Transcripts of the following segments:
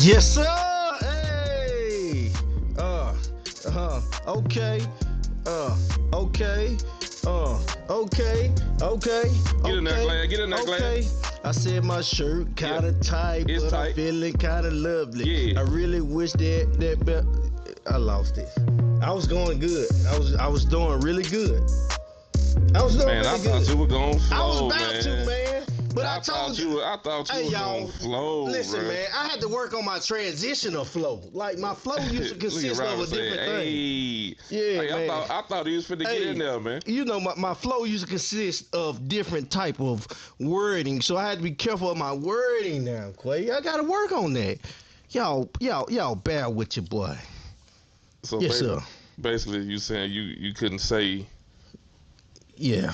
Yes, sir. Hey. Okay. Okay. Okay. Okay. Get in there, Glad. Get in there, Okay. Glad. I said my shirt kinda tight, It's but tight. I'm feeling kinda lovely. Yeah. I really wish that I lost it. I was going good. I was doing really good. I was doing Man, really I good. thought you were gonna flow, I was about to, man. But I told you. I thought you Hey, were y'all, gonna flow, listen, bro. man, I had to work on my transitional flow. Like, my flow used to consist of a different thing. Hey, Yeah, hey, man. I thought he was finna get in there, man. You know, my flow used to consist of different type of wording, so I had to be careful of my wording now, Quay. I got to work on that. Y'all bear with your boy. So Yes, sir. basically, you saying you couldn't say. Yeah.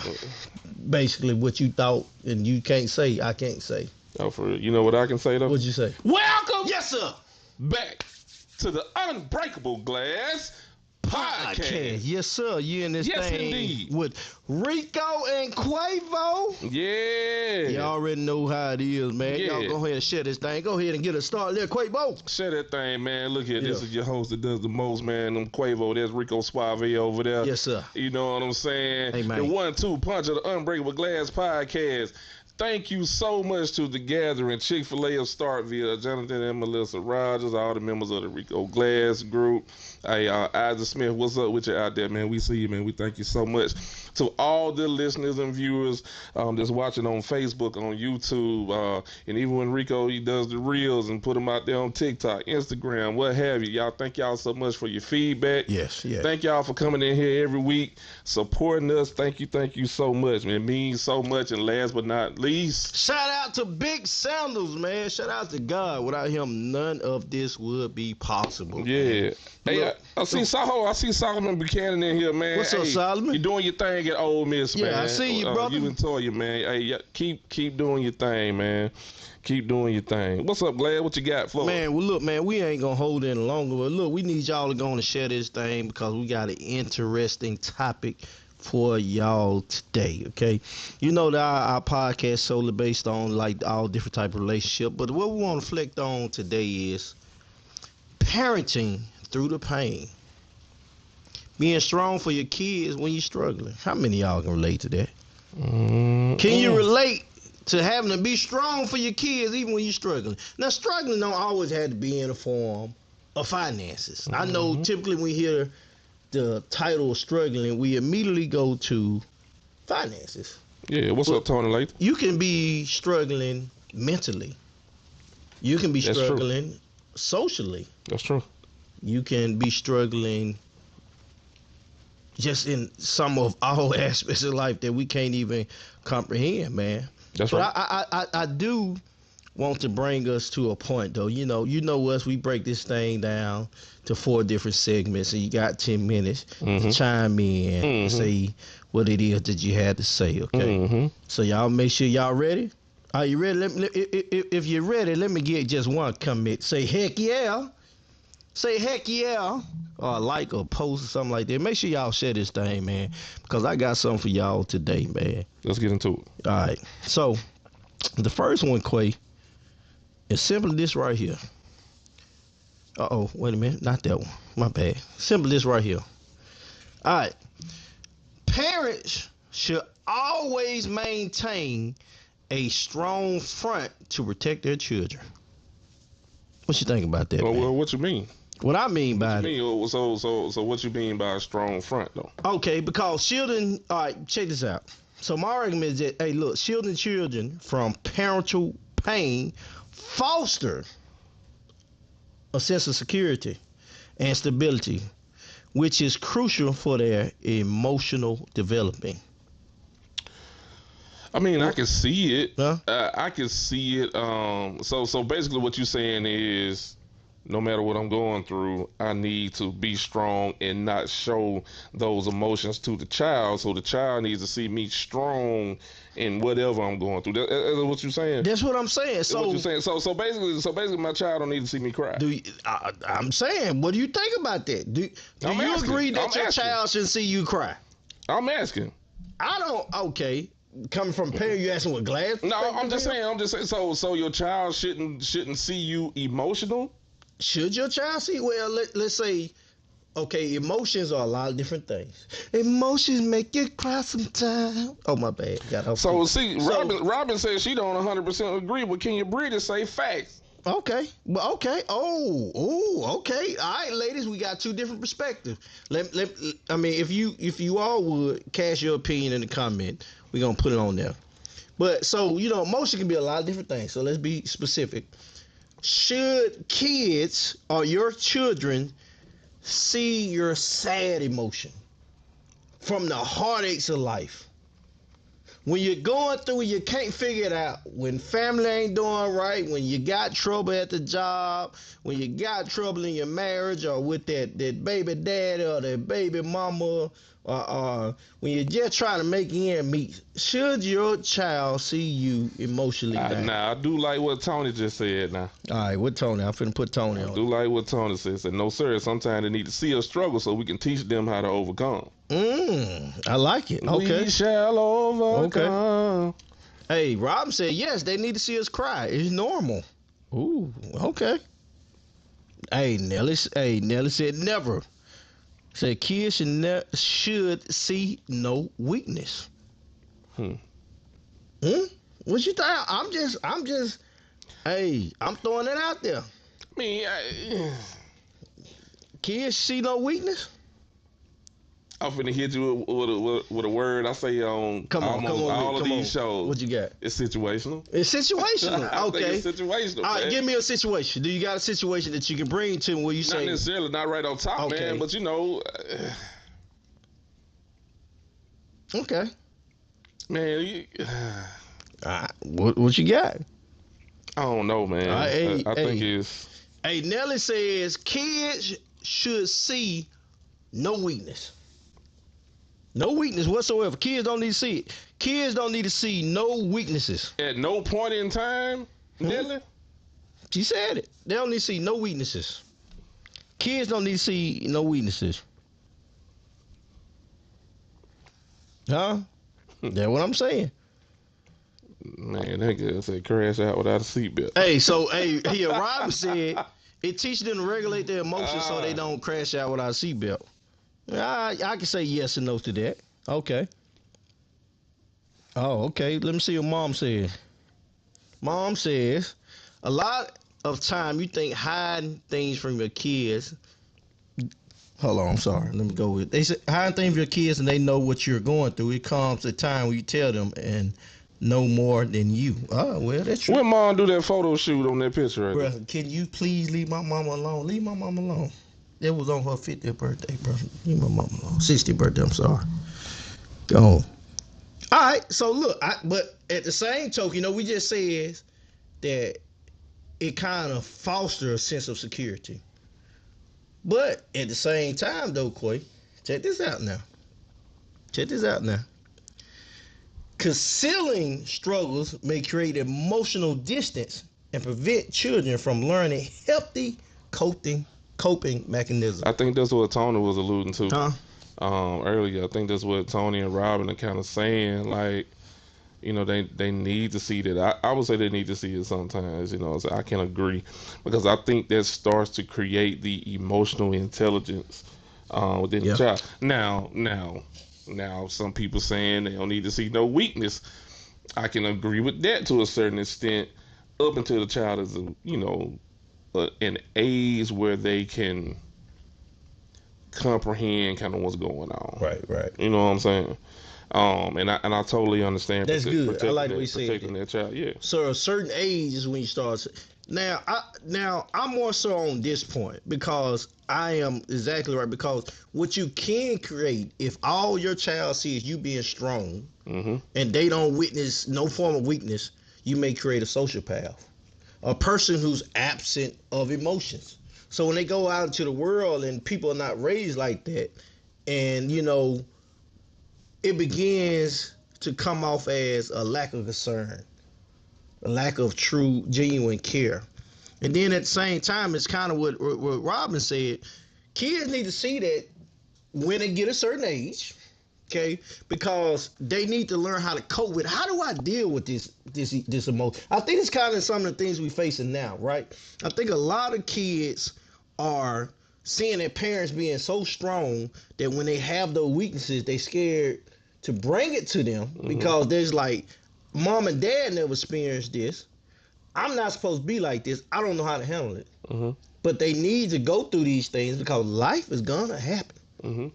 Basically, what you thought and you can't say, I can't say. Oh, for real. You know what I can say though? What'd you say? Welcome Yes, sir. back to the Unbreakable Glass Podcast. Yes, sir. You in this Yes, thing indeed. with Rico and Quavo. Yeah. You already know how it is, man. Yeah. Y'all go ahead and share this thing. Go ahead and get a start there, Quavo. Share that thing, man. Look here, this Yeah. is your host that does the most, man. Them Quavo, there's Rico Suave over there. Yes, sir. You know what I'm saying? Hey, man. The 1-2 punch of the Unbreakable Glass Podcast. Thank you so much to The Gathering, Chick-fil-A of Starkville, Jonathan and Melissa Rogers, all the members of the Rico Glass group. Hey, Isaac Smith, what's up with you out there, man? We see you, man. We thank you so much. To all the listeners and viewers that's watching on Facebook, on YouTube, and even when Rico, he does the reels and put them out there on TikTok, Instagram, what have you. Y'all, thank y'all so much for your feedback. Yes. Thank y'all for coming in here every week, supporting us. Thank you so much, man. It means so much. And last but not least, Shout out to Big Sandals, man. Shout out to God. Without him, none of this would be possible. yeah. Hey, Look, I see Solomon Buchanan in here, man. What's up, Hey, Solomon? You doing your thing at Ole Miss, man. Yeah, I see you, brother. You and Toya, man. Hey, keep doing your thing, man. Keep doing your thing. What's up, Glad? What you got for us? Man, well, look, man, we ain't gonna hold it any longer. But look, we need y'all to go on and share this thing because we got an interesting topic for y'all today. Okay, you know that our podcast solely based on like all different type of relationship, but what we want to reflect on today is parenting through the pain. Being strong for your kids when you're struggling. How many of y'all can relate to that? Can you relate to having to be strong for your kids even when you're struggling? Now, struggling don't always have to be in the form of finances. I know typically when we hear the title of struggling, we immediately go to finances. Yeah, what's up, Tony Latham? You can be struggling mentally. You can be That's true. struggling socially. That's true. You can be struggling just in some of all aspects of life that we can't even comprehend, man. That's But right. I do want to bring us to a point, though. You know us. We break this thing down to 4 different segments, and you got 10 minutes to chime in and say what it is that you had to say. Okay. So y'all make sure y'all ready. Are you ready? If you're ready, let me get just one comment. Say heck yeah. Say heck yeah, or like or post or something like that. Make sure y'all share this thing, man, because I got something for y'all today, man. Let's get into it. All right. So the first one, Quay, is simply this right here. Wait a minute, not that one. My bad. Simply this right here. All right. Parents should always maintain a strong front to protect their children. What you think about that, man? Well, what you mean? What I mean by it. So what you mean by a strong front, though? Okay, because shielding, all right, check this out. So my argument is that, hey, look, shielding children from parental pain foster a sense of security and stability, which is crucial for their emotional development. I mean, I can see it. Huh? I can see it. So basically, what you're saying is, no matter what I'm going through, I need to be strong and not show those emotions to the child. So the child needs to see me strong in whatever I'm going through. That's what you're saying. That's what I'm saying. That's what you're saying. So basically, my child don't need to see me cry. I'm saying, what do you think about that? Do I'm you asking. agree that I'm your asking. child should see you cry? I'm asking. I don't. Okay, coming from a parent, you asking what glass? No, I'm just saying. So your child shouldn't see you emotional. Should your child see? Well, let's say, okay, emotions are a lot of different things. Emotions make you cry sometimes. Oh, my bad. Got off. So see, So, Robin says she don't 100% agree with Kenya Bridges say facts. okay, but okay. Okay. All right, ladies, we got two different perspectives. I mean, if you all would cast your opinion in the comment, we're gonna put it on there. But so emotion can be a lot of different things. So let's be specific. Should kids or your children see your sad emotion from the heartaches of life? When you're going through and you can't figure it out, when family ain't doing right, when you got trouble at the job, when you got trouble in your marriage or with that baby daddy or that baby mama, or when you're just trying to make ends meet, should your child see you emotionally down? Now, I do like what Tony just said now. All right, what Tony? I'm finna put Tony on. I do like what Tony said. Said, no, sir, sometimes they need to see us struggle so we can teach them how to overcome. I like it. Okay. We shall overcome. Okay. Hey, Rob said, yes, they need to see us cry. It's normal. Ooh, okay. Hey, Nelly said never. Said kids should see no weakness. What you think? I'm just. Hey, I'm throwing it out there. I mean, kids see no weakness. I'm finna hit you with a word I say on all of these shows. What you got? It's situational. It's situational. Okay. It's situational. All right, give me a situation. Do you got a situation that you can bring to me where you say? Not necessarily, not right on top, man. But okay. Man, what you got? I don't know, man. I think it's. Hey, Nelly says kids should see no weakness. No weakness whatsoever. Kids don't need to see it. Kids don't need to see no weaknesses. At no point in time, Nelly? She said it. They don't need to see no weaknesses. Kids don't need to see no weaknesses. Huh? That's what I'm saying. Man, that girl said crash out without a seatbelt. Hey, Robin said it teaches them to regulate their emotions so they don't crash out without a seatbelt. I can say yes and no to that. Okay. Oh, okay. Let me see what Mom says. Mom says, a lot of time you think hiding things from your kids. Hold on, I'm sorry. Let me go with it. They say hiding things from your kids and they know what you're going through. It comes a time when you tell them and know more than you. Oh, well, that's true. When Mom do that photo shoot on that picture right there? Bruh, can you please leave my mama alone? Leave my mama alone. That was on her 50th birthday, bro. Leave my mama alone. 60th birthday, I'm sorry. Go on. All right, so look, but at the same token, we just said that it kind of fosters a sense of security. But at the same time, though, Quay, check this out now. Concealing struggles may create emotional distance and prevent children from learning healthy coping mechanisms. I think that's what Tony was alluding to. Huh? Earlier. I think that's what Tony and Robin are kind of saying. Like, they need to see that. I would say they need to see it sometimes. So I can agree because I think that starts to create the emotional intelligence within the child. Now, some people saying they don't need to see no weakness. I can agree with that to a certain extent, up until the child is an age where they can comprehend kind of what's going on. Right. You know what I'm saying? And I totally understand. That's good. I like what you said. Protecting that child, yeah. So a certain age is when you start. Now I'm more so on this point because I am exactly right. Because what you can create, if all your child sees you being strong, and they don't witness no form of weakness, you may create a sociopath, a person who's absent of emotions. So when they go out into the world and people are not raised like that, and it begins to come off as a lack of concern, a lack of true, genuine care. And then at the same time, it's kind of what Robin said. Kids need to see that when they get a certain age, Okay, because they need to learn how to cope with. How do I deal with this emotion? I think it's kind of some of the things we facing now, right? I think a lot of kids are seeing their parents being so strong that when they have those weaknesses, they scared to bring it to them because there's like, mom and dad never experienced this. I'm not supposed to be like this. I don't know how to handle it. But they need to go through these things because life is gonna happen.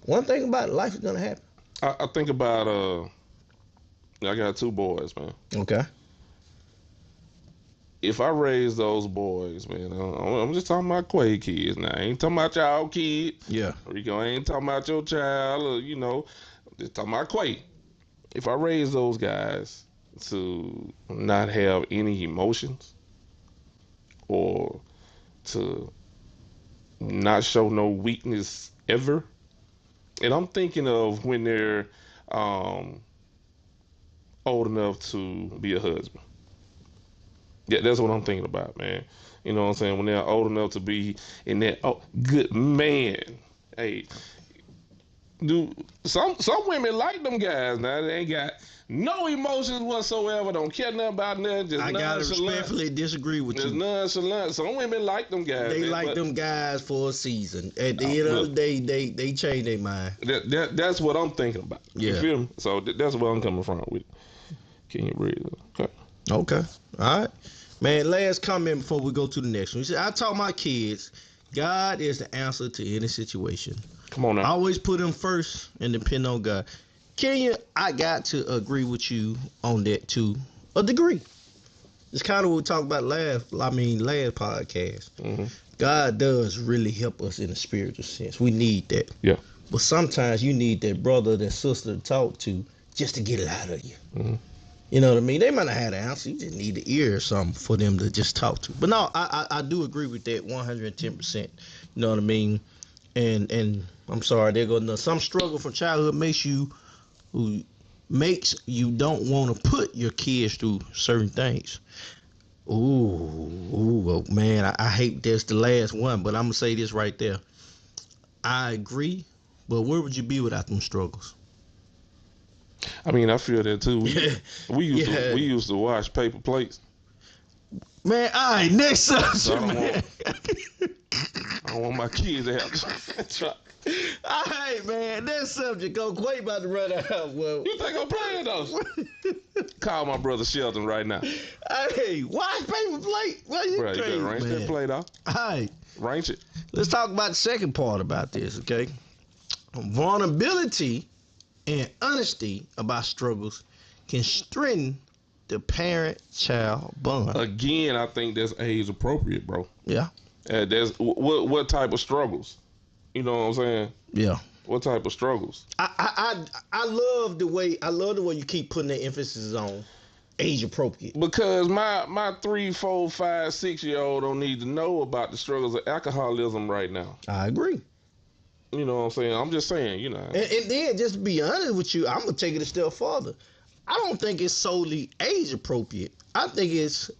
One thing about it, life is gonna happen. I think about I got 2 boys, man. Okay. If I raise those boys, man, I'm just talking about Quay kids now. I ain't talking about y'all kids. Yeah. Rico, I ain't talking about your child, or, you know, just talking about Quay. If I raise those guys to not have any emotions or to not show no weakness ever, and I'm thinking of when they're old enough to be a husband. Yeah, that's what I'm thinking about, man. You know what I'm saying? When they're old enough to be in that, good man. Hey, some women like them guys now. They ain't got no emotions whatsoever. Don't care nothing about nothing. Just I gotta respectfully disagree with just you. nonchalant. Some women like them guys. They like them guys for a season. At the end of the day, they change their mind. That's what I'm thinking about. Yeah. You feel me? So that's where I'm coming from with. Can you breathe? Okay. Okay. All right. Man, last comment before we go to the next one. You said, I taught my kids, God is the answer to any situation. Come on now. Always put him first and depend on God. Kenya, I got to agree with you on that to a degree. It's kind of what we talked about last podcast. God does really help us in a spiritual sense. We need that. Yeah. But sometimes you need that brother, that sister to talk to just to get it out of you. You know what I mean? They might not have the answer. You just need the ear or something for them to just talk to. But no, I do agree with that 110%. You know what I mean? And I'm sorry, they're going to some struggle from childhood makes you don't want to put your kids through certain things. Ooh, man, I hate that's the last one, but I'm gonna say this right there. I agree, but where would you be without them struggles? I mean, I feel that too. We used to wash paper plates. Man, all right, next subject, So man. I don't want my kids to have to try. All right, man, next subject. Go Quay about to run out. Well, You think I'm playing those? Call my brother Sheldon right now. hey, wash paper plate? What you Bro, you crazy, better range man? that plate off. All right, Range it. let's talk about the second part about this, okay? Vulnerability and honesty about struggles can strengthen the parent-child bond. Again, I think that's age appropriate, bro. Yeah. That's what type of struggles? You know what I'm saying? Yeah. What type of struggles? I love the way you keep putting the emphasis on age appropriate. Because my 3, 4, 5, 6-year-old don't need to know about the struggles of alcoholism right now. I agree. You know what I'm saying? I'm just saying, you know. And then just to be honest with you, I'm gonna take it a step further. I don't think it's solely age appropriate. I think it's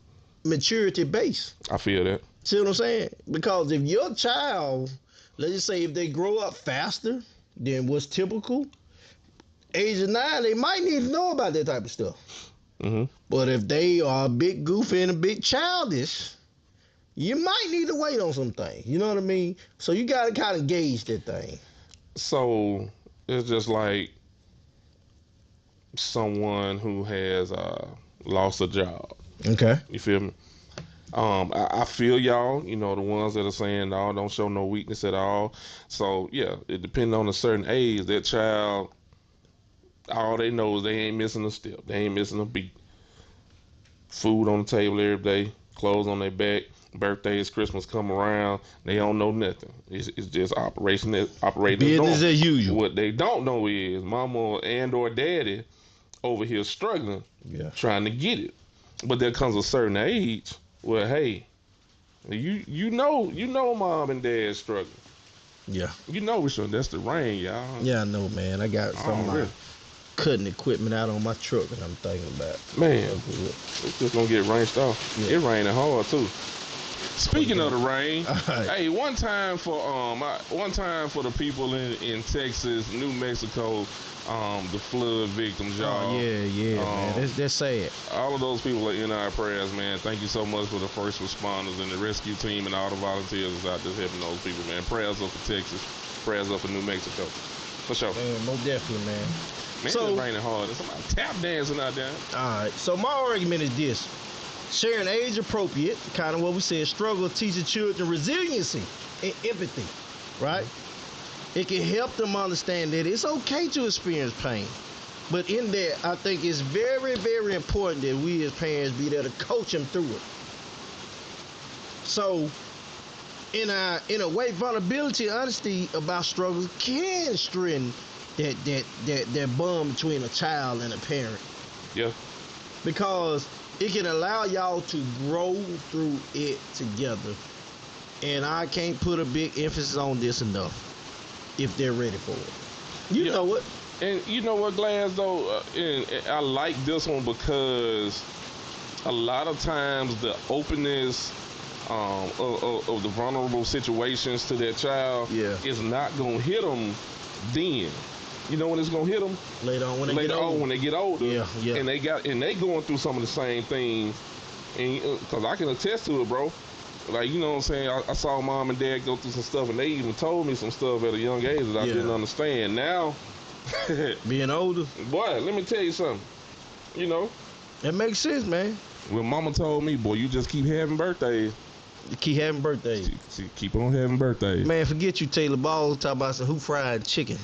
maturity based. I feel that. See what I'm saying? Because if your child, let's just say if they grow up faster than what's typical, age of 9, they might need to know about that type of stuff. But if they are a bit goofy and a bit childish, you might need to wait on some things. You know what I mean? So you got to kind of gauge that thing. So it's just like someone who has lost a job. Okay. You feel me? I feel y'all, you know, the ones that are saying, no, don't show no weakness at all. So, yeah, it depends on a certain age. That child, all they know is they ain't missing a step. They ain't missing a beat. Food on the table every day, clothes on their back, birthdays, Christmas come around, they don't know nothing. It's just operating Business as usual. What they don't know is mama and or daddy over here struggling, trying to get it. But there comes a certain age where, hey, you know mom and dad struggling. Yeah. You know we should. That's the rain, y'all. Yeah, I know, man. I got some of my cutting equipment out on my truck that I'm thinking about. Man, it's just gonna get rained off. Yeah. It raining hard too. Speaking of the rain, Right. hey, one time for the people in Texas, New Mexico, the flood victims, y'all. Oh yeah, man. That's sad. All of those people are in our prayers, man. Thank you so much for the first responders and the rescue team and all the volunteers that's out there helping those people, man. Prayers up for Texas. Prayers up for New Mexico. For sure. Man, most definitely, man. Man, So- it's raining hard. There's somebody tap dancing out there. All right. So my argument is this: sharing age appropriate, kind of what we said, struggle teaching children resiliency and empathy, right? It can help them understand that it's okay to experience pain. But in that, I think it's very, very important that we as parents be there to coach them through it. So, in a way, vulnerability and honesty about struggles can strengthen that bond between a child and a parent. Yeah. Because it can allow y'all to grow through it together. And I can't put a big emphasis on this enough if they're ready for it. You Yeah. know what? And you know what, Glass, though? And I like this one because a lot of times the openness of the vulnerable situations to that child Yeah. is not going to hit them then. You know when it's going to hit them? Later on when they Later get on older. when they get older. Yeah. And they going through some of the same things. And because I can attest to it, bro. Like, you know what I'm saying? I saw mom and dad go through some stuff, and they even told me some stuff at a young age that I Yeah. didn't understand. Now, Being older, boy, let me tell you something. You know, that makes sense, man. when mama told me, boy, you just keep having birthdays. You keep having birthdays. She keep on having birthdays. Man, forget you, Taylor Balls. Talk about some who fried chicken.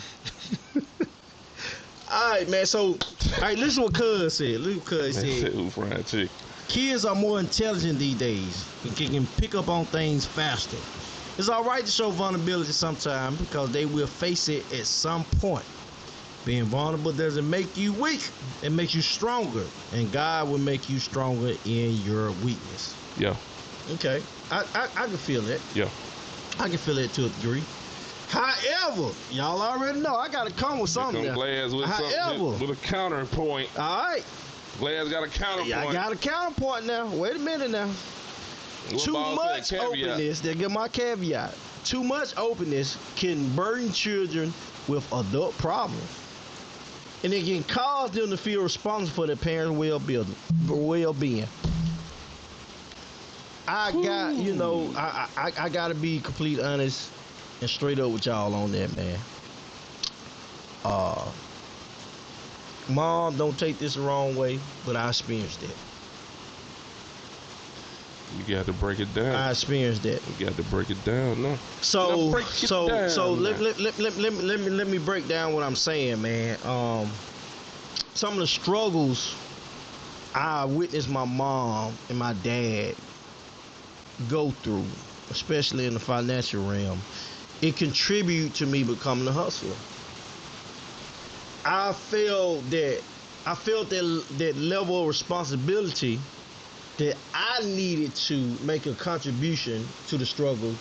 All right, man. So, all right, listen to what Cuz said. Listen what Cuz Man said. said, "Who fried chicken?" Kids are more intelligent these days and can pick up on things faster. It's all right to show vulnerability sometimes because they will face it at some point. Being vulnerable doesn't make you weak. It makes you stronger. And God will make you stronger in your weakness. Yeah, Okay. I can feel that. yeah. I can feel that to a degree. However, y'all already know I got to come with something Come now. Glass with However. with a counterpoint. All right. Glass got a counterpoint. Yeah, I got a counterpoint now. Wait a minute now. What Too Ball much said, caveat. openness, they get my caveat. Too much openness can burden children with adult problems. And it can cause them to feel responsible for their parents' well-being. I got, you know, I got to be completely honest and straight up with y'all on that, man. Mom, don't take this the wrong way, but I experienced that. You got to break it down. I experienced that. You got to break it down. No. So Now break it down, let me break down what I'm saying, man. Some of the struggles I witnessed my mom and my dad go through, especially in the financial realm, it contributed to me becoming a hustler. I felt that level of responsibility that I needed to make a contribution to the struggle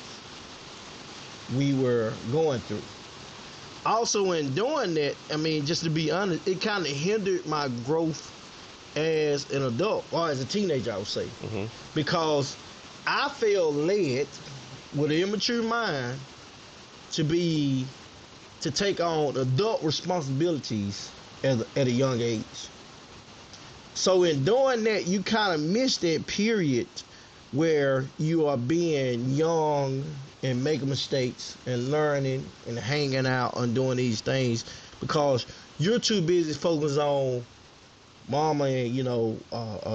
we were going through. Also, in doing that, I mean, just to be honest, it kind of hindered my growth as an adult, or as a teenager, I would say. Mm-hmm. Because I felt led, with an immature mind, to take on adult responsibilities at a young age. So in doing that, you kind of miss that period where you are being young and making mistakes and learning and hanging out and doing these things because you're too busy focusing on mama and, you know,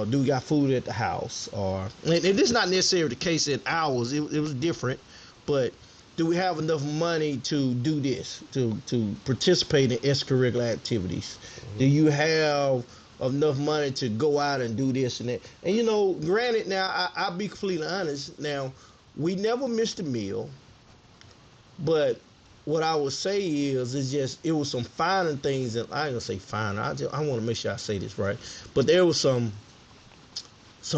do we got food at the house? And this is not necessarily the case in ours. It was different, but do we have enough money to do this, to participate in extracurricular activities? Mm-hmm. Do you have enough money to go out and do this and that? And, you know, granted, now, I'll be completely honest. Now, we never missed a meal, but what I would say is it was some finer things, and I ain't gonna say finer. I want to make sure I say this right, but there was some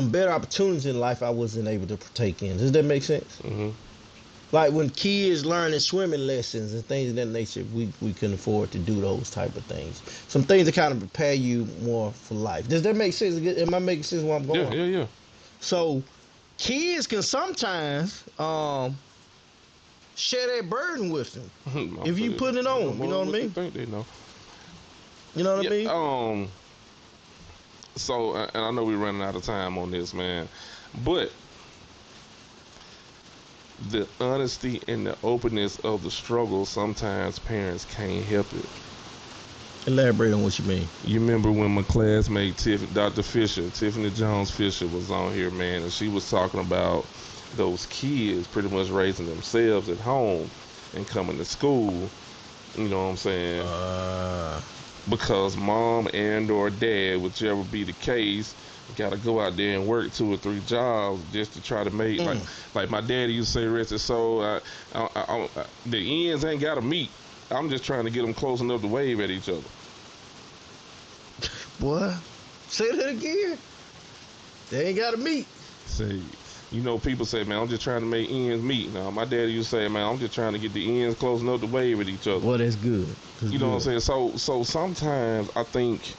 better opportunities in life I wasn't able to partake in. Does that make sense? Mm-hmm. Like when kids learning swimming lessons and things of that nature, we couldn't afford to do those type of things. Some things that kind of prepare you more for life. Does that make sense? Am I making sense where I'm going? Yeah. So kids can sometimes share that burden with them if you put it on. You know what I mean? Think they know. You know what I mean? So, and I know we're running out of time on this, man, but the honesty and the openness of the struggle, sometimes parents can't help it. Elaborate on what you mean. You remember when my classmate Dr. Fisher, Tiffany Jones Fisher, was on here, man, and she was talking about those kids pretty much raising themselves at home and coming to school. You know what I'm saying? Because mom and or dad, whichever be the case, got to go out there and work 2 or 3 jobs just to try to make like my daddy used to say, rest his soul. The ends ain't got to meet. I'm just trying to get them close enough to wave at each other. Boy, say that again. They ain't got to meet. Say, you know, people say, man, I'm just trying to make ends meet. Now, my daddy used to say, man, I'm just trying to get the ends close enough to wave at each other. Well, that's good. You know what I'm saying? So sometimes I think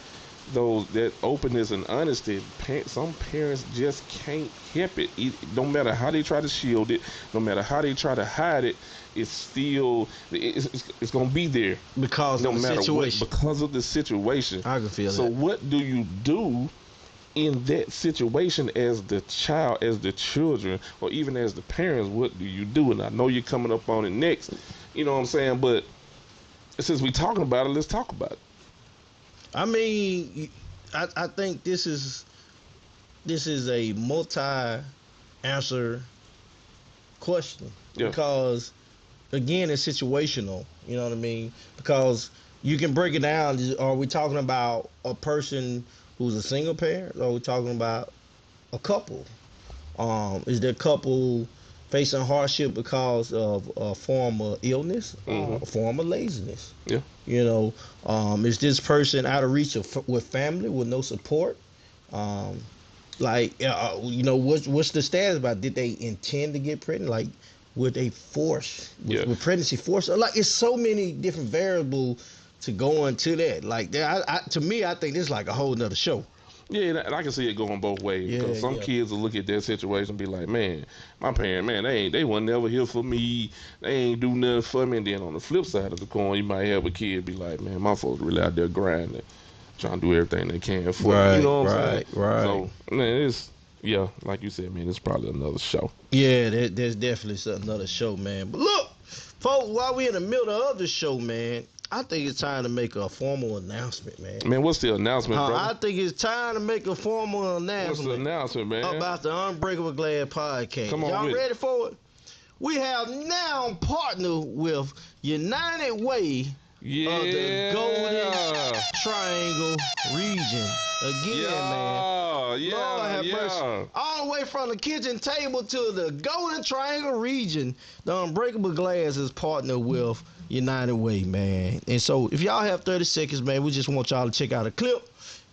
that openness and honesty, some parents just can't help it. No matter how they try to shield it, no matter how they try to hide it, it's still it's gonna be there because of the situation. Because of the situation. I can feel that. So what do you do in that situation as the child, as the children, or even as the parents? What do you do? And I know you're coming up on it next. You know what I'm saying? But since we're talking about it, let's talk about it. I mean, I think this is a multi-answer question because, again, it's situational. You know what I mean? Because you can break it down. Are we talking about a person who's a single parent, or are we talking about a couple? Is there a couple facing hardship because of a form of illness, a form of laziness? Yeah. You know, is this person out of reach with family with no support? You know, what's the status about? Did they intend to get pregnant? Like, would they force? With pregnancy force? Like, it's so many different variables to go into that. Like, to me, I think this is like a whole nother show. Yeah, and I can see it going both ways. Because some kids will look at their situation and be like, man, my parents, man, they weren't never here for me. They ain't do nothing for me. And then on the flip side of the coin, you might have a kid be like, man, my folks really out there grinding, trying to do everything they can for me. You know what I'm saying? Right. So, man, like you said, man, it's probably another show. Yeah, there's definitely another show, man. But look, folks, while we're in the middle of the show, man, I think it's time to make a formal announcement, man. Man, what's the announcement, brother? I think it's time to make a formal announcement. What's the announcement, man? About the Unbreakable Glad podcast. Come on, y'all ready for it? We have now partnered with United Way of the Golden Triangle region. Again, man. Yeah, Lord have mercy. All the way from the kitchen table to the Golden Triangle region, the Unbreakable Glass is partnered with United Way, man. And so if y'all have 30 seconds, man, we just want y'all to check out a clip.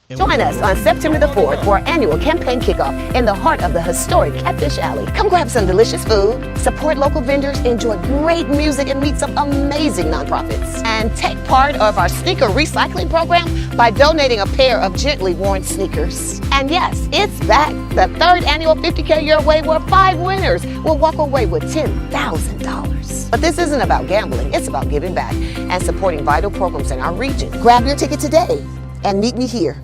Join us on September the 4th for our annual campaign kickoff in the heart of the historic Catfish Alley. Come grab some delicious food, support local vendors, enjoy great music, and meet some amazing nonprofits. And take part of our sneaker recycling program by donating a pair of gently worn sneakers. And yes, it's back. The 3rd annual 50K Your Way, where 5 winners will walk away with $10,000. But this isn't about gambling. It's about giving back and supporting vital programs in our region. Grab your ticket today and meet me here.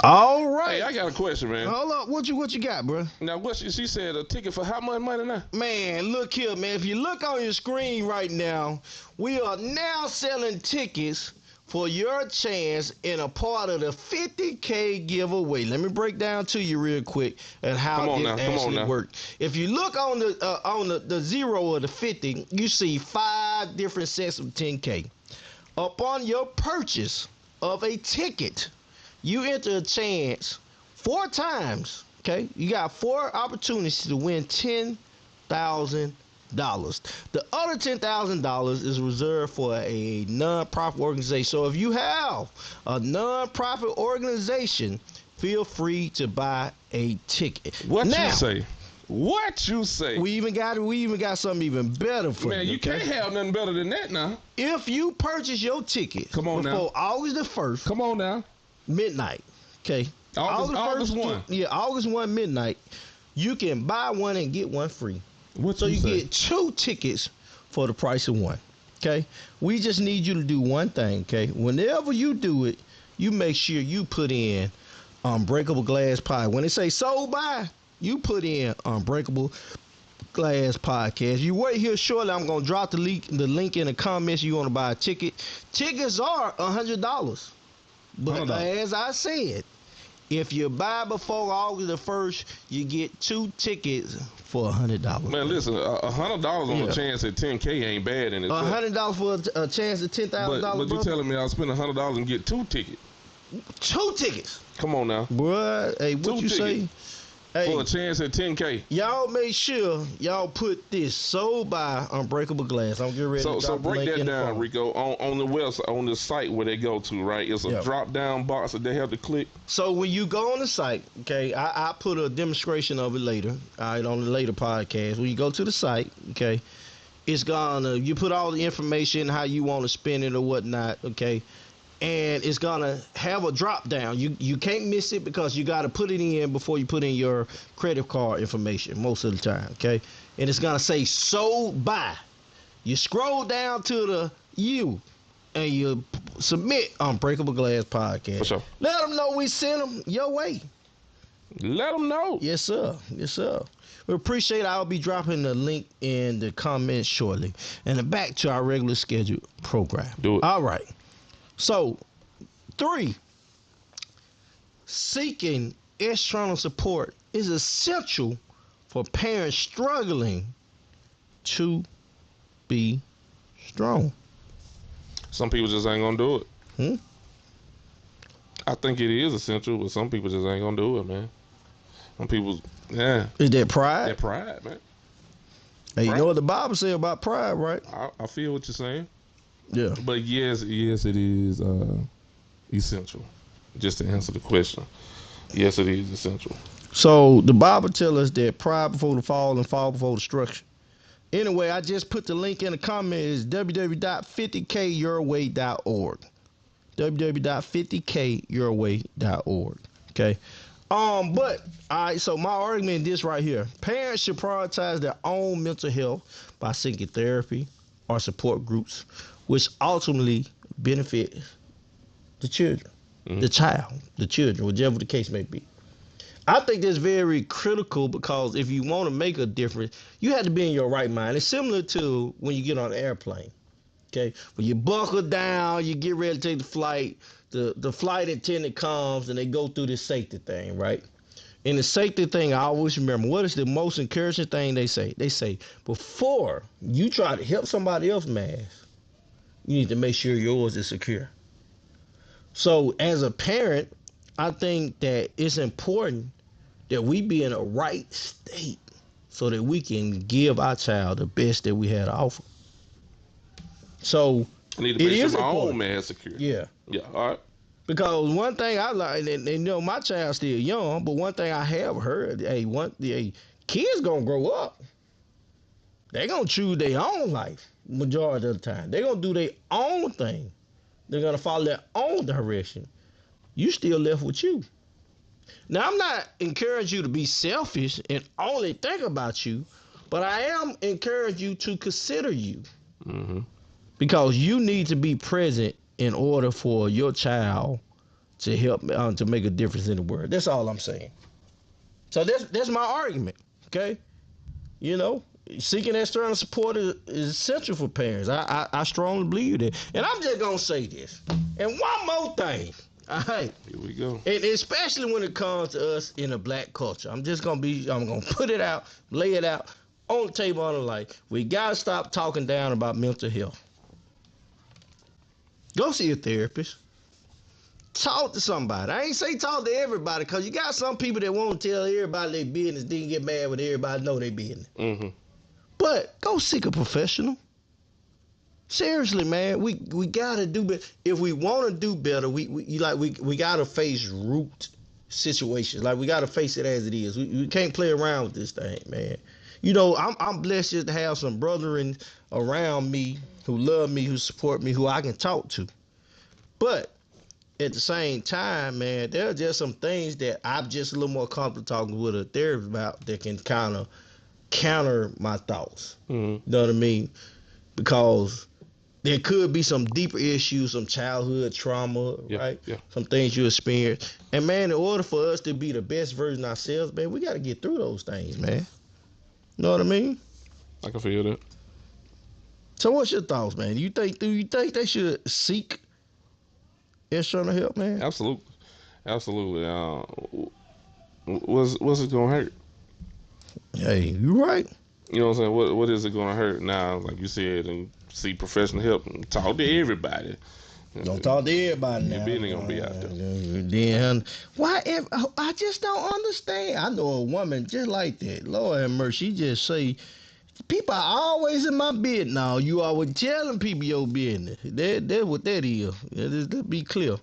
All right. Hey, I got a question, man. Hold up. What you got, bro? Now, she said a ticket for how much money now? Man, look here, man. If you look on your screen right now, we are now selling tickets for your chance in a part of the 50K giveaway. Let me break down to you real quick and how it actually works. If you look on the 0 of the 50, you see 5 different sets of 10K. Upon your purchase of a ticket, you enter a chance 4 times, okay? You got 4 opportunities to win $10,000. The other $10,000 is reserved for a non-profit organization. So if you have a non-profit organization, feel free to buy a ticket. What you say? We even got something even better for you. Man, you can't have nothing better than that now. If you purchase your ticket before August the 1st, come on now, midnight, okay? August 1. Yeah, August 1 midnight. You can buy one and get one free. What So you say? get 2 tickets for the price of one. Okay? We just need you to do one thing, okay? Whenever you do it, you make sure you put in Unbreakable Glass Pie. When they say sold by, you put in Unbreakable Glass Podcast. You wait here shortly. I'm gonna drop the link in the comments. You want to buy a ticket? Tickets are $100, but $100. as I said, if you buy before August the 1st, you get 2 tickets for $100. Man, listen, $100 on Yeah. a chance at 10K ain't bad in itself. $100 for a chance at $10,000. But you telling me I'll spend $100 and get 2 tickets? 2 tickets, Come on now. boy. Hey, what 2 you say? tickets. Hey, For a chance at 10K. y'all make sure y'all put this sold by Unbreakable Glass. I'm getting ready to So drop the break link that in the down, phone. Rico. On the website, on the site where they go to, right? It's a Yeah. drop down box that they have to click. So when you go on the site, okay, I put a demonstration of it later, all right, on the later podcast. When you go to the site, okay, it's gonna, you put all the information, how you want to spend it or whatnot, okay, and it's gonna have a drop down. You can't miss it because you got to put it in before you put in your credit card information most of the time, okay, and it's gonna say sold by. You scroll down to the you, and you submit Unbreakable Glass Podcast. For sure. Let them know we sent them your way. Let them know. Yes, sir. Yes, sir. We appreciate it. I'll be dropping the link in the comments shortly. And then back to our regular scheduled program. Do it. All right. So, 3, seeking external support is essential for parents struggling to be strong. Some people just ain't gonna do it. Hmm? I think it is essential, but some people just ain't gonna do it, man. Some people, yeah, Is that pride? that pride, man. Hey, you Pride. know what the Bible say about pride, right? I feel what you're saying, Yeah. but yes, it is essential. Just to answer the question, yes, it is essential. So the Bible tells us that pride before the fall and fall before destruction. Anyway, I just put the link in the comments. www.50kyourway.org. www.50kyourway.org. Okay. But all right, so my argument is this right here. Parents should prioritize their own mental health by seeking therapy or support groups, which ultimately benefit the children, the child, the children, whichever the case may be. I think that's very critical because if you want to make a difference, you have to be in your right mind. It's similar to when you get on an airplane. Okay, when you buckle down, you get ready to take the flight. The flight attendant comes and they go through this safety thing, right? And the safety thing, I always remember, what is the most encouraging thing they say? They say, before you try to help somebody else mask, you need to make sure yours is secure. So as a parent, I think that it's important that we be in a right state so that we can give our child the best that we had to offer. So I need to it make is sure my important. own man is secure. Yeah. Yeah. All right. Because one thing I like, and you know my child's still young, but one thing I have heard, kids gonna grow up. They gonna choose their own life majority of the time. They gonna do their own thing. They're gonna follow their own direction. You still left with you. Now I'm not encouraging you to be selfish and only think about you, but I am encouraging you to consider you. Mm-hmm. Because you need to be present in order for your child to help to make a difference in the world. That's all I'm saying. So that's my argument. Okay, you know, seeking external support is essential for parents. I strongly believe that. And I'm just gonna say this. And one more thing. All right. Here we go. And especially when it comes to us in a black culture. I'm gonna put it out, lay it out on the table on the light. We gotta stop talking down about mental health. Go see a therapist. Talk to somebody. I ain't say talk to everybody, because you got some people that won't tell everybody their business, then get mad when everybody know their business. Mm-hmm. But go seek a professional. Seriously, man, we gotta do better. If we want to do better, we gotta face root situations. Like, we gotta face it as it is. We can't play around with this thing, man. You know, I'm blessed just to have some brethren around me who love me, who support me, who I can talk to. But at the same time, man, there are just some things that I'm just a little more comfortable talking with a therapist about that can kind of counter my thoughts. Mm-hmm. You know what I mean? Because there could be some deeper issues, some childhood trauma, right? Yeah. Some things you experience. And, man, in order for us to be the best version of ourselves, man, we got to get through those things, man. You know what I mean? I can feel that. So what's your thoughts, man? Do you think they should seek external help, man? Absolutely. What's it gonna hurt? Hey, you right. You know what I'm saying? What is it gonna hurt now? Like you said, and see professional help and talk to everybody. Don't talk to everybody now. Your business gonna be out there. Then why? I just don't understand. I know a woman just like that. Lord have mercy. She just say, people are always in my business. Now you always telling people your business. That's what that is. Let's be clear.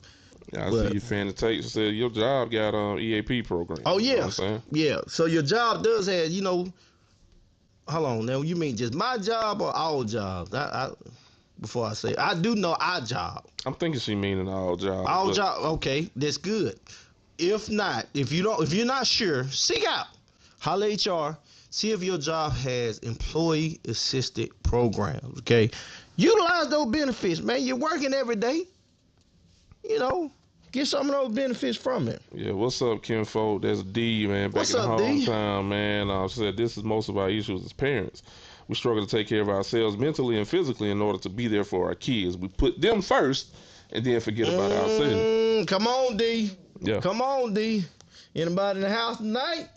Yeah, I see you fan the tapes. Said your job got EAP program. Oh You know yeah, what I'm saying? yeah. So your job does have, Hold on now. You mean just my job or all jobs? Before I say, I do know our job. I'm thinking she meaning all jobs. All job. Okay, that's good. If not, if you're not sure, seek out. Holla HR. See if your job has employee assisted programs. Okay, utilize those benefits, man. You're working every day. Get some of those benefits from it. Yeah, what's up, Kinfolk? That's D, man. Back What's in up, the D? hometown, man. I said this is most of our issues as parents. We struggle to take care of ourselves mentally and physically in order to be there for our kids. We put them first and then forget about ourselves. Come on, D. Yeah. Come on, D. Anybody in the house tonight?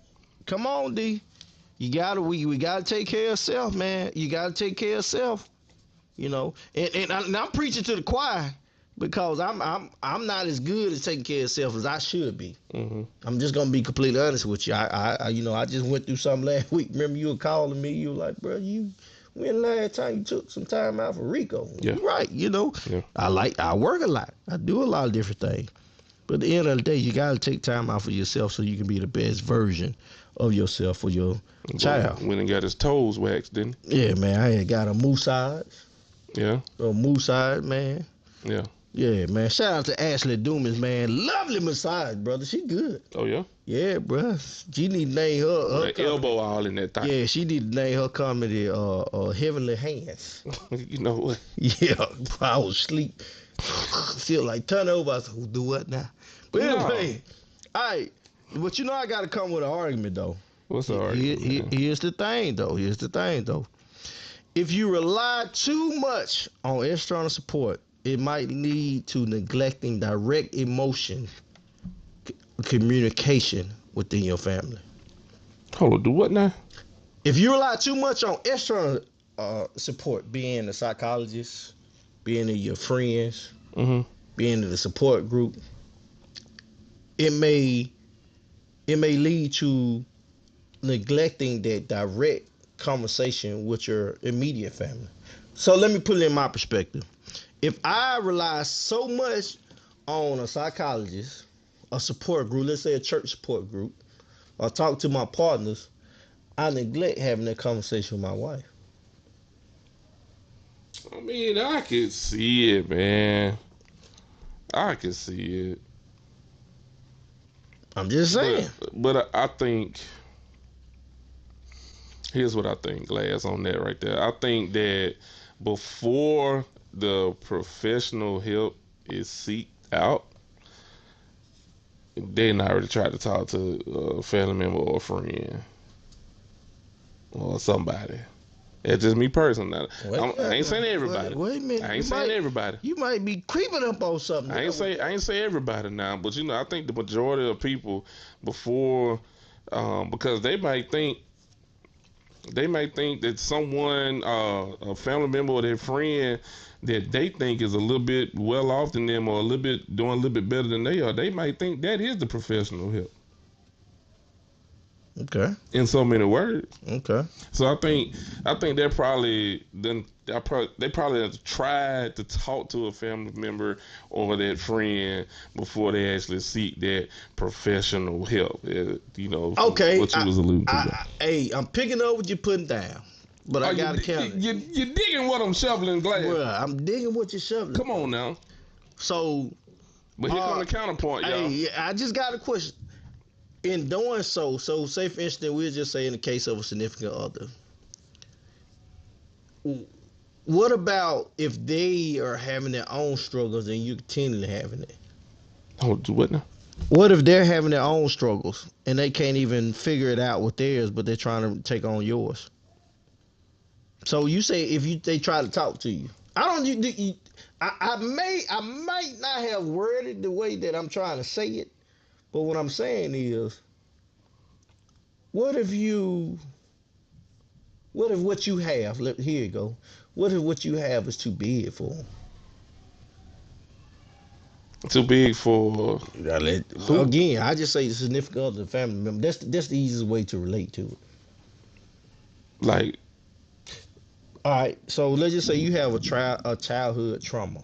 Come on, D. We gotta take care of self, man. You gotta take care of self. And I'm preaching to the choir because I'm not as good at taking care of self as I should be. Mm-hmm. I'm just gonna be completely honest with you. I just went through something last week. Remember you were calling me. You were like, bro, when last time you took some time out for Rico? Yeah. You're right. Yeah. I work a lot. I do a lot of different things. But at the end of the day, you gotta take time out for yourself so you can be the best version of yourself for your child. Went and got his toes waxed, didn't Yeah, man. I had got a massage. he? Yeah. A massage, man. Yeah. Yeah, man. Shout out to Ashley Dumas, man. Lovely massage, brother. She good. Oh, yeah? Yeah, bro. She need to name her That elbow all in that thing. Yeah, she need to name her comedy Heavenly Hands. You know what? Yeah, I was asleep. Feel like turn over. I said, who do what now? But anyway, all right. But I got to come with an argument, though. What's the argument? Here's the thing, though. If you rely too much on external support, it might lead to neglecting direct emotion communication within your family. Hold on, do what now? If you rely too much on external support, being a psychologist, being in your friends, Mm-hmm. being in the support group, it may lead to neglecting that direct conversation with your immediate family. So let me put it in my perspective. If I rely so much on a psychologist, a support group, let's say a church support group, or talk to my partners, I neglect having that conversation with my wife. I mean, I can see it, man. I can see it. I'm just saying. But I think, here's what I think, Glass, on that right there. I think that before the professional help is seeked out, they not really try to talk to a family member or a friend or somebody. That's just me personally. I ain't saying everybody. Wait a minute. I ain't saying everybody. You might be creeping up on something. I ain't say everybody now, but I think the majority of people before, because they might think that someone, a family member or their friend that they think is a little bit well off than them or doing a little bit better than they are, they might think that is the professional help. Okay. In so many words. Okay. So I think they probably have tried to talk to a family member or that friend before they actually seek that professional help. Okay. What you was alluding to. Hey, I'm picking up what you're putting down, but I gotta count it. You're digging what I'm shoveling, Glass. Bruh, I'm digging what you're shoveling. Come on now. So But here come the counterpoint, y'all. Hey, I just got a question. In doing so say for instance, we'll just say in the case of a significant other, what about if they are having their own struggles and you continue having it? Oh, do what now? What if they're having their own struggles and they can't even figure it out with theirs, but they're trying to take on yours? So you say if they try to talk to you, I might not have worded the way that I'm trying to say it, but what I'm saying is, what if what you have, here you go, what if what you have is too big for them? Too big for who? Again, I just say the significant other, family member. That's the easiest way to relate to it. Like, all right, so let's just say you have a childhood trauma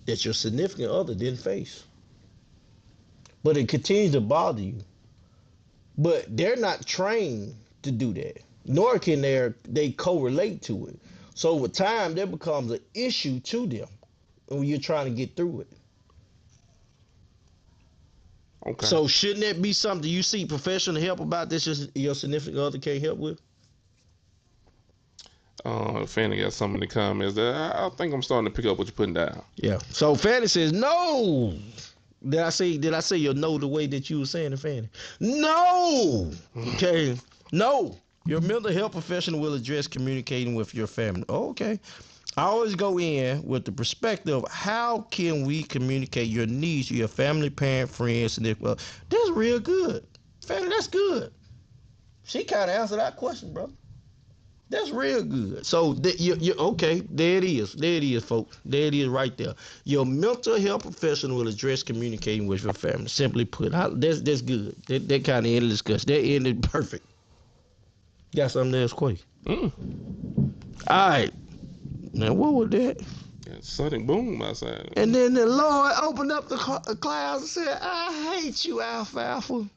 that your significant other didn't face, but it continues to bother you. But they're not trained to do that, nor can they correlate to it. So with time, that becomes an issue to them when you're trying to get through it. okay. So shouldn't that be something you seek professional help about this your significant other can't help with? Fanny got something in the comments that I think I'm starting to pick up what you're putting down. Yeah. So Fanny says no. Did I say your no the way that you were saying it, Fanny? No. Okay. No. Your mental health professional will address communicating with your family. Okay. I always go in with the perspective of how can we communicate your needs to your family, parent, friends, and well, that's real good. Fanny, that's good. She kind of answered that question, bro. That's real good. So you okay? There it is. There it is, folks. There it is, right there. Your mental health professional will address communicating with your family. Simply put, that's good. That kind of ended the discussion. That ended perfect. Got something else, Quay? All right. Now what was that? Yeah, sudden boom outside. And then the Lord opened up the clouds and said, "I hate you, alfalfa." All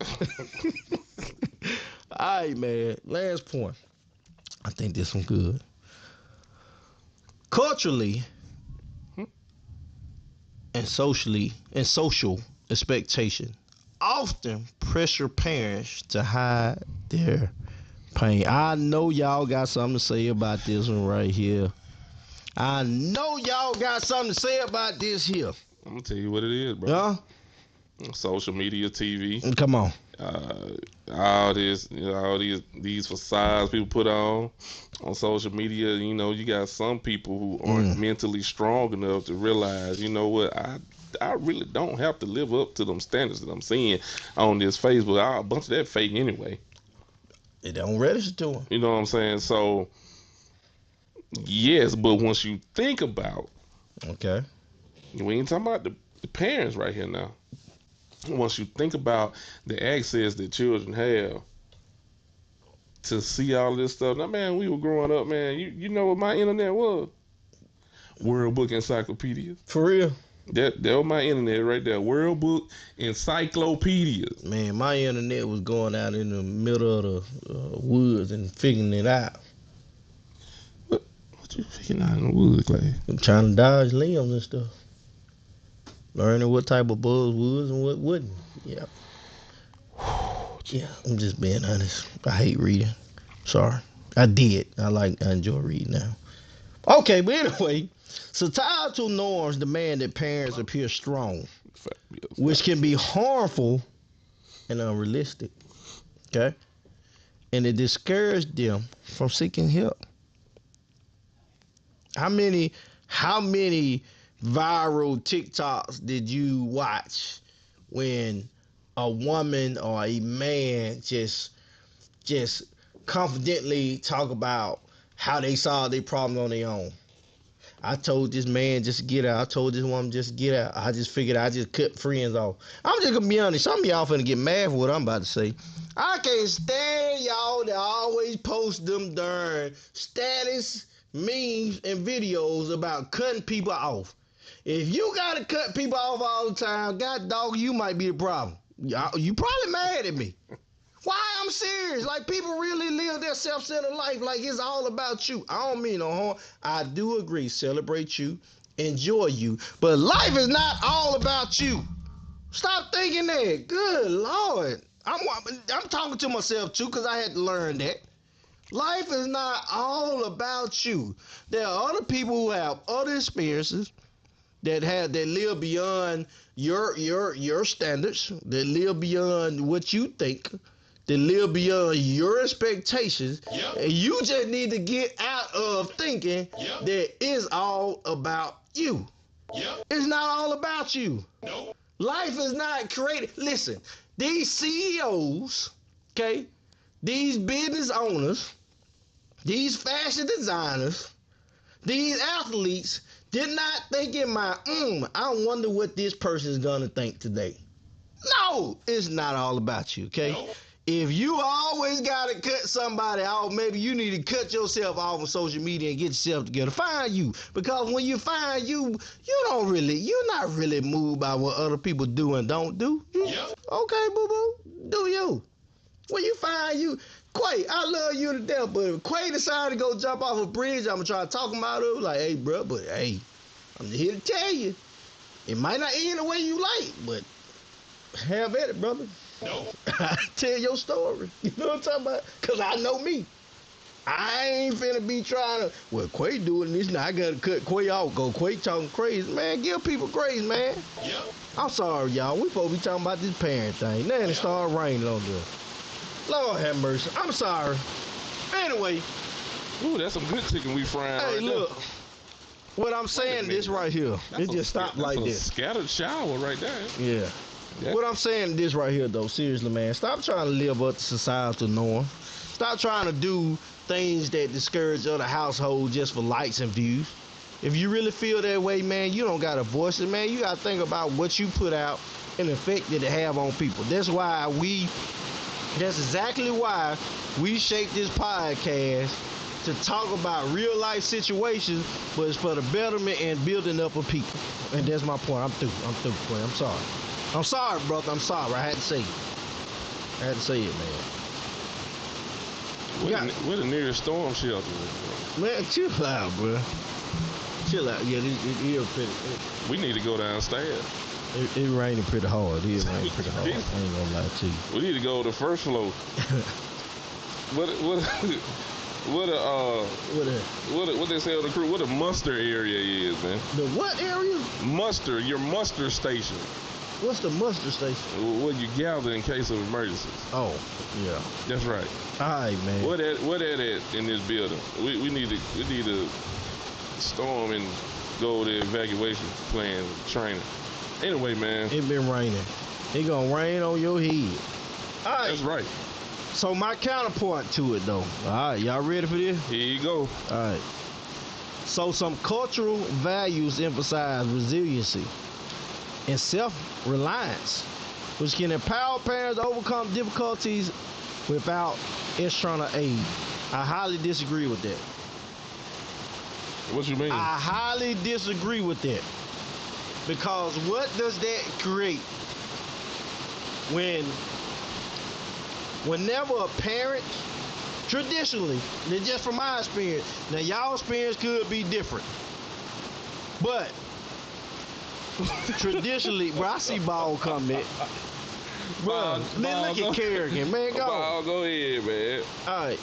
right, man. Last point. I think this one good. Culturally and social expectation often pressure parents to hide their pain. I know y'all got something to say about this one right here. I know y'all got something to say about this here. I'm gonna tell you what it is, bro. Yeah? Social media, TV. Come on. All this, all these facades people put on social media. You know, you got some people who aren't mentally strong enough to realize, you know what, I really don't have to live up to them standards that I'm seeing on this Facebook. A bunch of that fake anyway. It don't register to them. You know what I'm saying? So, yes, but once you think about, okay, we ain't talking about the parents right here now. Once you think about the access that children have to see all this stuff. Now, man, we were growing up, man. You know what my internet was? World Book Encyclopedias. For real? That was my internet right there. World Book Encyclopedias. Man, my internet was going out in the middle of the woods and figuring it out. What you figuring out in the woods, Clay? I'm trying to dodge limbs and stuff. Learning what type of bugs was and what wouldn't. Yeah. Yeah, I'm just being honest. I hate reading. Sorry. I did. I enjoy reading now. Okay, but anyway, societal norms demand that parents appear strong, which can be harmful and unrealistic. Okay? And it discourages them from seeking help. How many viral TikToks did you watch when a woman or a man just confidently talk about how they solve their problems on their own? I told this man just get out. I told this woman just get out. I just figured I just cut friends off. I'm just gonna be honest. Some of y'all finna get mad for what I'm about to say. I can't stand y'all that always post them darn status memes and videos about cutting people off. If you gotta cut people off all the time, god dog, you might be the problem. You probably mad at me. Why? I'm serious. Like, people really live their self-centered life like it's all about you. I don't mean no harm. I do agree. Celebrate you enjoy you. But life is not all about you. Stop thinking that. Good Lord. I'm talking to myself too, because I had to learn that. Life is not all about you. There are other people who have other experiences that live beyond your standards, that live beyond what you think, that live beyond your expectations. Yep. And you just need to get out of thinking that it's all about you. Yep. It's not all about you. Nope. Life is not created. Listen, these CEOs, okay, these business owners, these fashion designers, these athletes did not think in my, I wonder what this person is going to think today. No, it's not all about you, okay? No. If you always got to cut somebody off, maybe you need to cut yourself off on social media and get yourself together. Find you. Because when you find you're not really moved by what other people do and don't do. Yep. Okay, boo-boo, do you. When you find you, Quay, I love you to death, but if Quay decided to go jump off a bridge, I'm going to try to talk him out of it. Like, hey, bro, but hey, I'm here to tell you, it might not end the way you like, but have at it, brother. No. Tell your story. You know what I'm talking about? Because I know me. I ain't finna be trying to, well, Quay doing this, now I got to cut Quay off, go Quay talking crazy. Man, give people grace, man. Yep. I'm sorry, y'all. We supposed to be talking about this parent thing. Now it started raining on there. Lord have mercy. I'm sorry. Anyway. Ooh, that's some good chicken we frying. Hey, right look. There. What I'm saying this right here. It just stopped like this. Scattered shower right there. Yeah. What I'm saying this right here, though, seriously, man. Stop trying to live up to societal norm. Stop trying to do things that discourage other households just for likes and views. If you really feel that way, man, you don't got to voice it, man. You got to think about what you put out and the effect that it have on people. That's exactly why we shape this podcast to talk about real life situations, but it's for the betterment and building up of people. And that's my point. I'm through, Quinn. I'm sorry. I'm sorry, brother. I'm sorry. I had to say it. Man. Where the nearest storm shelter is, bro? Man, chill out, bro. Chill out. Yeah, it pretty. We need to go downstairs. It raining pretty hard. It raining pretty hard. I ain't gonna lie to you. We need to go to the first floor. What they say on the crew? What a muster area is, man. The what area? Muster, your muster station. What's the muster station? Where you gather in case of emergencies. Oh, yeah. That's right. All right, man. What at in this building? We need to storm and go to evacuation plan training. Anyway, man. It been raining. It gonna rain on your head. All right. That's right. So my counterpoint to it, though. All right, y'all ready for this? Here you go. All right. So some cultural values emphasize resiliency and self-reliance, which can empower parents to overcome difficulties without external aid. I highly disagree with that. What you mean? I highly disagree with that. Because what does that create? Whenever a parent, traditionally, and just from my experience, now y'all experience could be different, but traditionally, bro, I see ball coming. Bro, look at Kerrigan, man, go. Ball, go ahead, man. All right.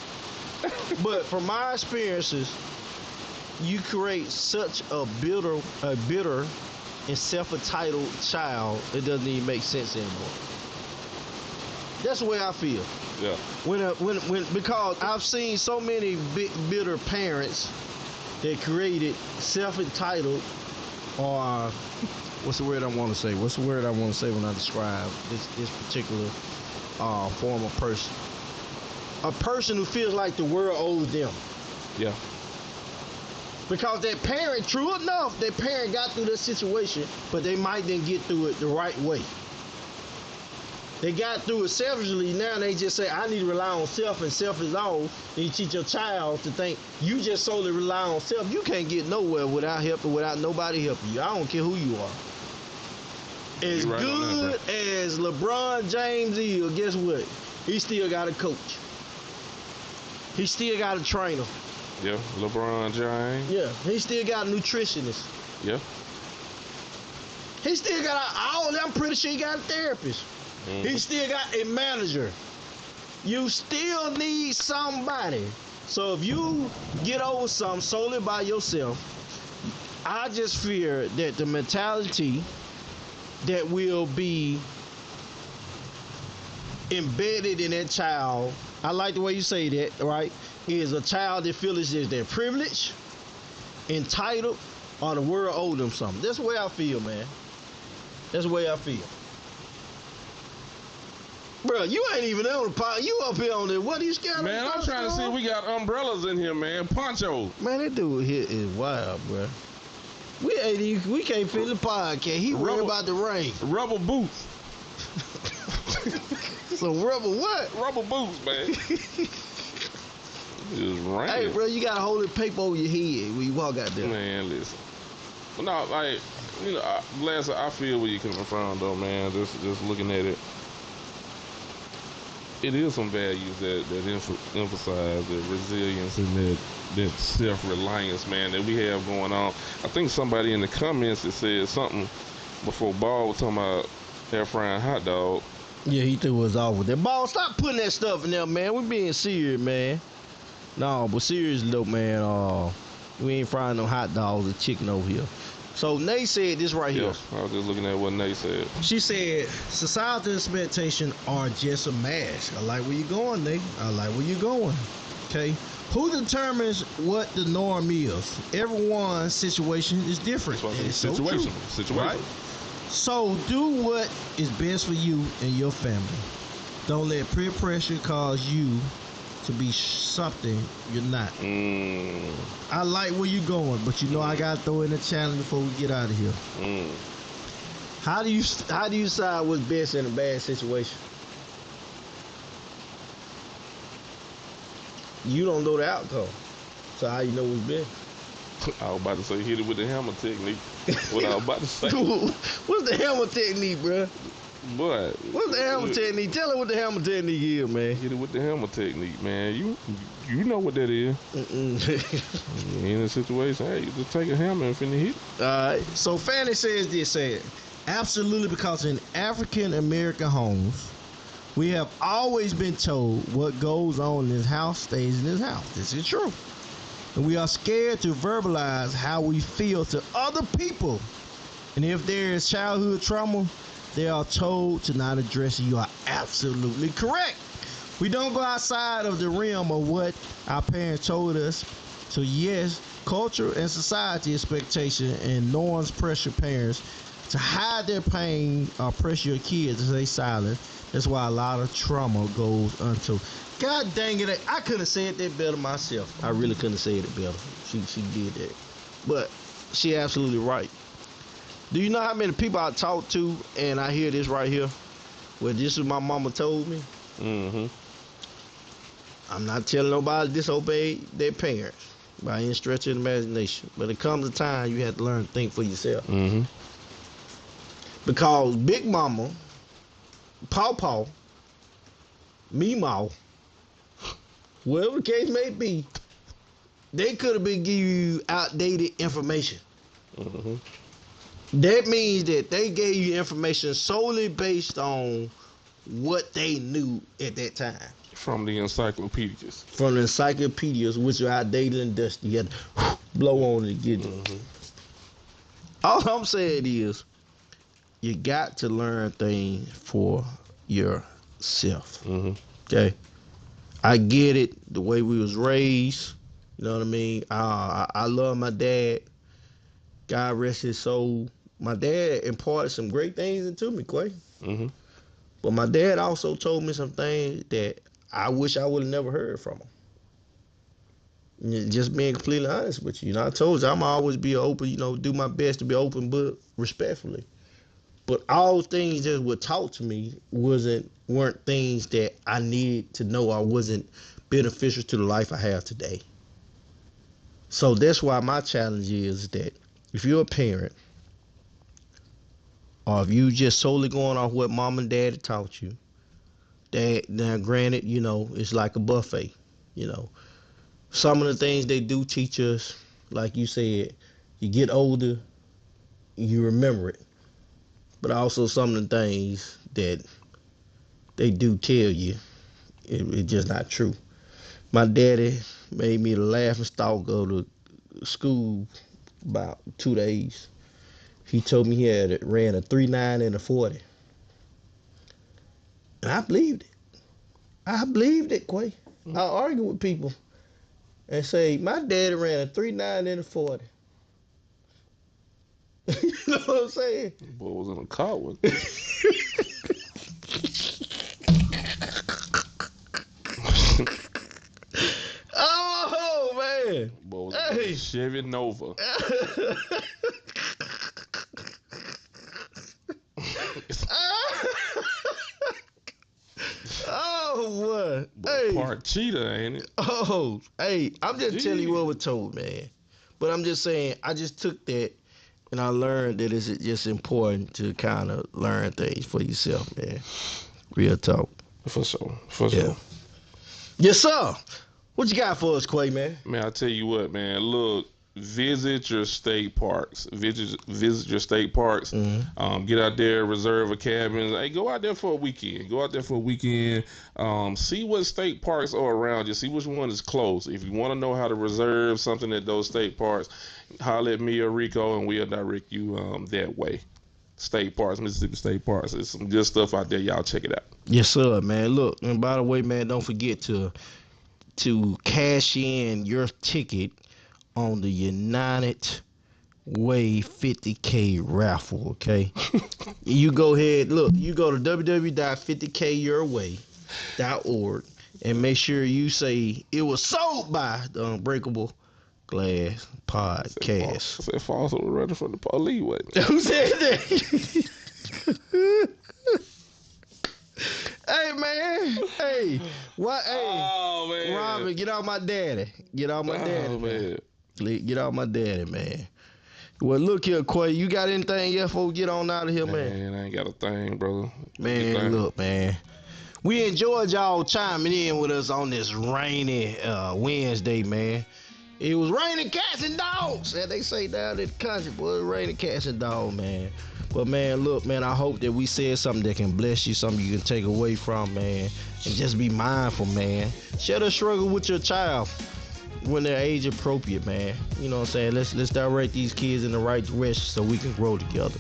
But from my experiences, you create such a bitter and self-entitled child, it doesn't even make sense anymore. That's the way I feel. Yeah. Because I've seen so many bitter parents that created self-entitled, or what's the word I want to say? What's the word I want to say when I describe this particular form of person? A person who feels like the world owes them. Yeah. Because that parent, true enough, that parent got through this situation, but they might didn't get through it the right way. They got through it selfishly. Now they just say, I need to rely on self, and self is all. And you teach your child to think you just solely rely on self. You can't get nowhere without help or without nobody helping you. I don't care who you are. As right good as LeBron James is, guess what? He still got a coach. He still got a trainer. Yeah, LeBron James. Yeah, he still got a nutritionist. Yeah. He still got I'm pretty sure he got a therapist. He still got a manager. You still need somebody. So if you get over something solely by yourself, I just fear that the mentality that will be embedded in that child, I like the way you say that, right? Is a child that feels as they're privileged, entitled, or the world owed them something. That's the way I feel, man. That's the way I feel. Bro, you ain't even on the pot. You up here on the what these guys? Man, I'm trying to see if we got umbrellas in here, man. Poncho. Man, that dude here is wild, bro. We can't feel the podcast. He worried about the rain. Rubber boots. So rubber what? Rubber boots, man. It's raining. Hey, bro, you gotta hold the paper over your head when you walk out there. Man, listen. But no, like, you know, Glass, I feel where you're coming from, though, man. Just looking at it. It is some values that emphasize the resilience and that self-reliance, man, that we have going on. I think somebody in the comments that said something before Ball was talking about air frying hot dog. Yeah, he threw us off with that. Ball, stop putting that stuff in there, man. We being serious, man. No, but seriously though, man, we ain't frying no hot dogs or chicken over here. So Nate said this right here. I was just looking at what Nate said. She said, societal expectations are just a mask. I like where you going, Nate. I like where you going. Okay. Who determines what the norm is? Everyone's situation is different. It's so true. Situation. Right? So do what is best for you and your family. Don't let peer pressure cause you to be something you're not. I like where you're going, but you know I gotta throw in a challenge before we get out of here. How do you decide what's best in a bad situation? You don't know the outcome, so how you know what's best? I was about to say hit it with the hammer technique. What I was about to say. What's the hammer technique, bro? Boy, what's the hammer technique? Tell her what the hammer technique is, man. Hit it with the hammer technique, man. You know what that is. In a situation, hey, you just take a hammer and finna hit. Alright, so Fanny says this, absolutely, because in African American homes, we have always been told what goes on in this house stays in this house. This is true. And we are scared to verbalize how we feel to other people. And if there is childhood trauma, they are told to not address it. You are absolutely correct. We don't go outside of the realm of what our parents told us. So yes, culture and society expectation and norms pressure parents to hide their pain or pressure your kids to stay silent. That's why a lot of trauma goes untold. God dang it, I could have said that better myself. I really couldn't have said it better. She did that. But she absolutely right. Do you know how many people I talk to and I hear this right here? Well, this is my mama told me. I'm not telling nobody to disobey their parents by any stretch of the imagination. But it comes a time you have to learn to think for yourself. Because Big Mama, Paw, Meemaw, whatever the case may be, they could have been giving you outdated information. That means that they gave you information solely based on what they knew at that time. From the encyclopedias. From the encyclopedias, which are outdated and dusty. You had to blow on it to get it. All I'm saying is, you got to learn things for yourself. Okay? I get it, the way we was raised. You know what I mean? I love my dad. God rest his soul. My dad imparted some great things into me, Quay. But my dad also told me some things that I wish I would have never heard from him. Just being completely honest with you. You know, I told you I'm always be open, you know, do my best to be open, but respectfully. But all things that were taught to me weren't things that I needed to know or wasn't beneficial to the life I have today. So that's why my challenge is that if you're a parent, or if you just solely going off what mom and dad taught you, that now granted, you know, it's like a buffet. You know, some of the things they do teach us, like you said, you get older, you remember it. But also some of the things that they do tell you, it's just not true. My daddy made me the laughing stock of the school about 2 days. He told me he had ran a 3.9 and a 40. And I believed it. I believed it, Quay. I argue with people and say, my daddy ran a 3.9 and a 40. You know what I'm saying? Boy was in a car with Oh, man. Boy was Hey. in a Chevy Nova. Oh, what? Boy, Hey. part cheetah, ain't it? Oh, hey, I'm just telling you Jeez. what was told, man. But I'm just saying, I just took that and I learned that it's just important to kind of learn things for yourself, man. Real talk. For sure. For Yeah. sure. Yes, sir. What you got for us, Quay, man? Man, I tell you what, man. Look, visit your state parks. Visit your state parks. Get out there, reserve a cabin. Hey, go out there for a weekend. See what state parks are around you. See which one is close. If you want to know how to reserve something at those state parks, holler at me or Rico, and we'll direct you that way. State parks, Mississippi State Parks. There's some good stuff out there. Y'all check it out. Yes, sir, man. Look, and by the way, man, don't forget to cash in your ticket on the United Way 50K raffle, okay? You go ahead, look, you go to www.50kyourway.org and make sure you say it was sold by the Unbreakable Glass Podcast. I said false was running from the police, wasn't it? Who said that? Hey, man. Hey, what? Hey, Oh, man. Robin, get out my daddy. Get out my daddy, Oh, man. Get out my daddy, man. Well, look here, Quay. You got anything else before we get on out of here, man? Man, I ain't got a thing, brother. Man, look, man. We enjoyed y'all chiming in with us on this rainy Wednesday, man. It was raining cats and dogs, as they say down in the country, boy. It was raining cats and dogs, man. But, man, look, man, I hope that we said something that can bless you, something you can take away from, man. And just be mindful, man. Share the struggle with your child when they're age appropriate, man. You know what I'm saying? Let's direct these kids in the right direction so we can grow together.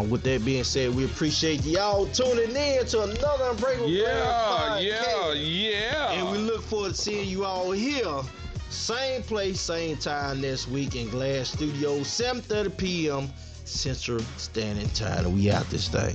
With that being said, we appreciate y'all tuning in to another Unbreakable Glass Podcast. Yeah. And we look forward to seeing you all here. Same place, same time next week in Glass Studios, 7:30 p.m. Central Standing Time. And we out this thing.